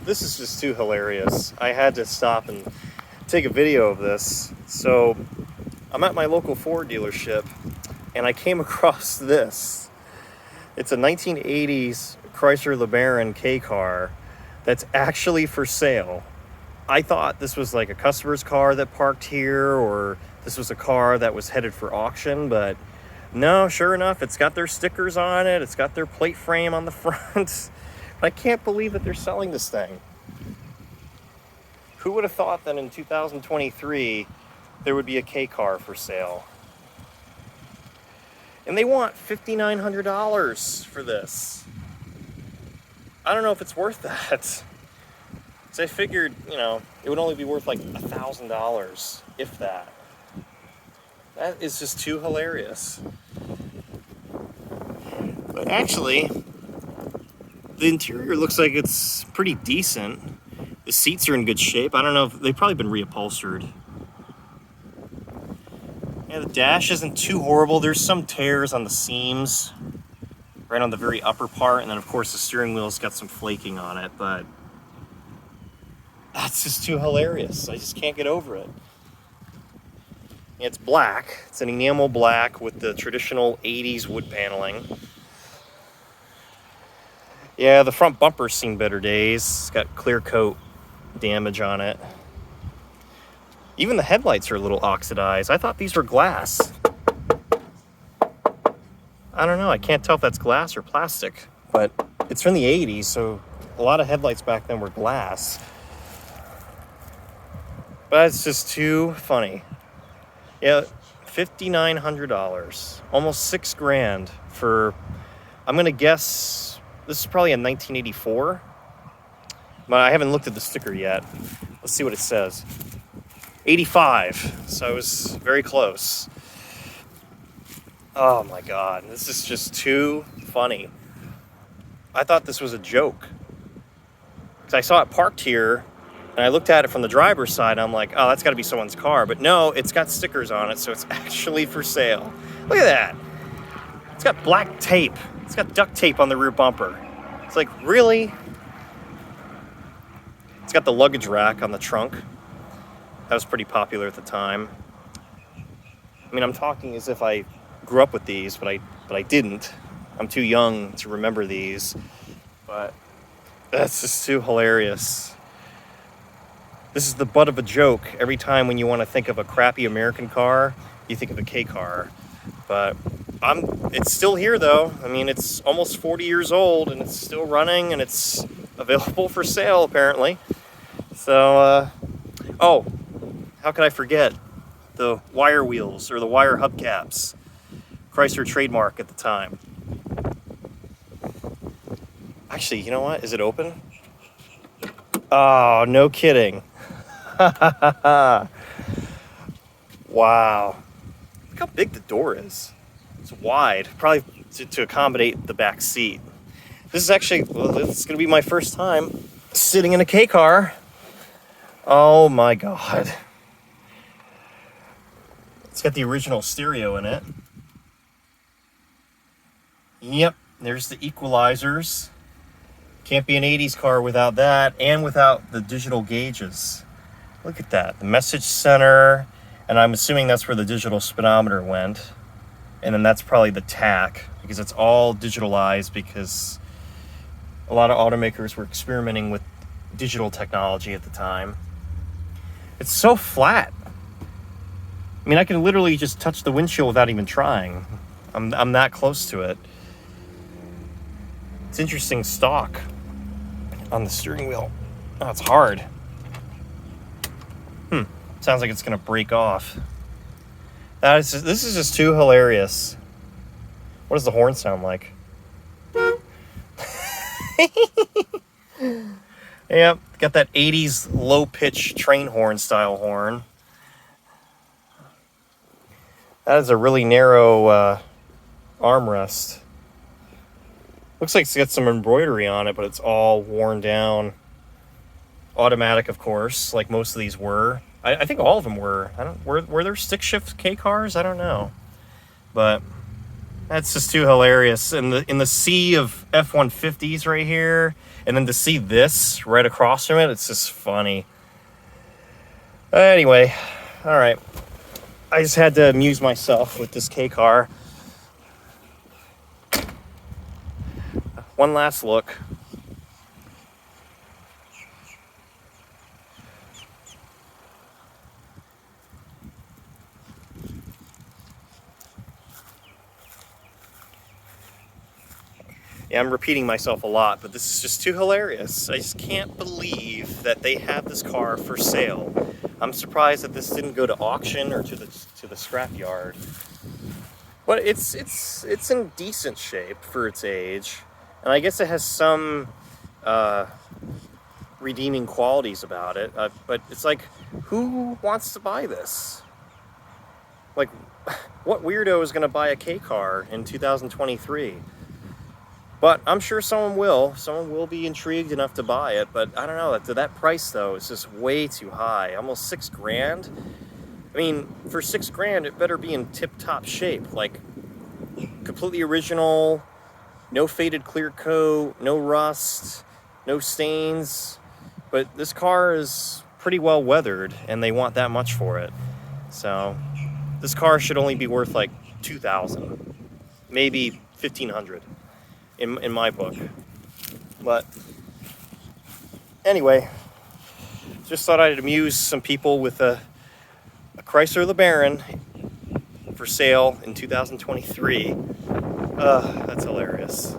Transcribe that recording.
This is just too hilarious. I had to stop and take a video of this. So I'm at my local Ford dealership and I came across this. It's a 1980s Chrysler Lebaron K-Car that's actually for sale. I thought this was like a customer's car that parked here, or this was a car that was headed for auction, but no, sure enough, it's got their stickers on it. It's got their plate frame on the front. I can't believe that they're selling this thing. Who would have thought that in 2023 there would be a K-Car for sale? And they want $5,900 for this. I don't know if it's worth that. So I figured, it would only be worth like $1,000, if that. That is just too hilarious. But actually, the interior looks like it's pretty decent. The seats are in good shape. I don't know if they've probably been reupholstered. Yeah, the dash isn't too horrible. There's some tears on the seams, right on the very upper part, and then of course the steering wheel's got some flaking on it, but that's just too hilarious. I just can't get over it. It's black. It's an enamel black with the traditional 80s wood paneling. Yeah, the front bumper's seen better days. It's got clear coat damage on it. Even the headlights are a little oxidized. I thought these were glass. I don't know. I can't tell if that's glass or plastic, but it's from the 80s, so a lot of headlights back then were glass. But it's just too funny. Yeah, $5,900, almost $6,000 for, I'm gonna guess, this is probably a 1984, but I haven't looked at the sticker yet. Let's see what it says. 85, so I was very close. Oh my God, this is just too funny. I thought this was a joke, because I saw it parked here, and I looked at it from the driver's side, and I'm like, oh, that's gotta be someone's car, but no, it's got stickers on it, so it's actually for sale. Look at that. It's got black tape. It's got duct tape on the rear bumper. It's like, really? It's got the luggage rack on the trunk. That was pretty popular at the time. I mean, I'm talking as if I grew up with these, but I didn't. I'm too young to remember these. But that's just too hilarious. This is the butt of a joke. Every time when you want to think of a crappy American car, you think of a K-Car. But it's still here though. I mean, it's almost 40 years old and it's still running and it's available for sale apparently. So, oh, how could I forget the wire wheels or the wire hubcaps? Chrysler trademark at the time. Actually, you know what? Is it open? Oh, no kidding. Wow. Look how big the door is. It's wide, probably to accommodate the back seat. This is actually, well, it's going to be my first time sitting in a K-Car. Oh my God. It's got the original stereo in it. Yep, there's the equalizers. Can't be an 80s car without that, and without the digital gauges. Look at that, the message center, and I'm assuming that's where the digital speedometer went. And then that's probably the tach, because it's all digitalized, because a lot of automakers were experimenting with digital technology at the time. It's so flat. I mean, I can literally just touch the windshield without even trying. I'm that close to it. It's interesting stock on the steering wheel. Oh, it's hard. Sounds like it's gonna break off. This is just too hilarious. What does the horn sound like? Yep, got that 80s low-pitch train horn style horn. That is a really narrow armrest. Looks like it's got some embroidery on it, but it's all worn down. Automatic, of course, like most of these were. I think all of them were. Were there stick shift K-Cars? I don't know. But That's just too hilarious. In the sea of F-150s right here, and then to see this right across from it, it's just funny. Anyway, all right. I just had to amuse myself with this K-Car. One last look. Yeah, I'm repeating myself a lot, but this is just too hilarious. I just can't believe that they have this car for sale. I'm surprised that this didn't go to auction or to the scrapyard. But it's in decent shape for its age, and I guess it has some redeeming qualities about it. But it's like, who wants to buy this? Like, what weirdo is going to buy a K-Car in 2023? But I'm sure someone will. Someone will be intrigued enough to buy it. But I don't know. That price, though, is just way too high. Almost $6,000. I mean, for $6,000, it better be in tip-top shape. Like, completely original, no faded clear coat, no rust, no stains. But this car is pretty well weathered, and they want that much for it. So this car should only be worth like $2,000, maybe $1,500 in my book. But anyway, just thought I'd amuse some people with a Chrysler Lebaron for sale in 2023. That's hilarious.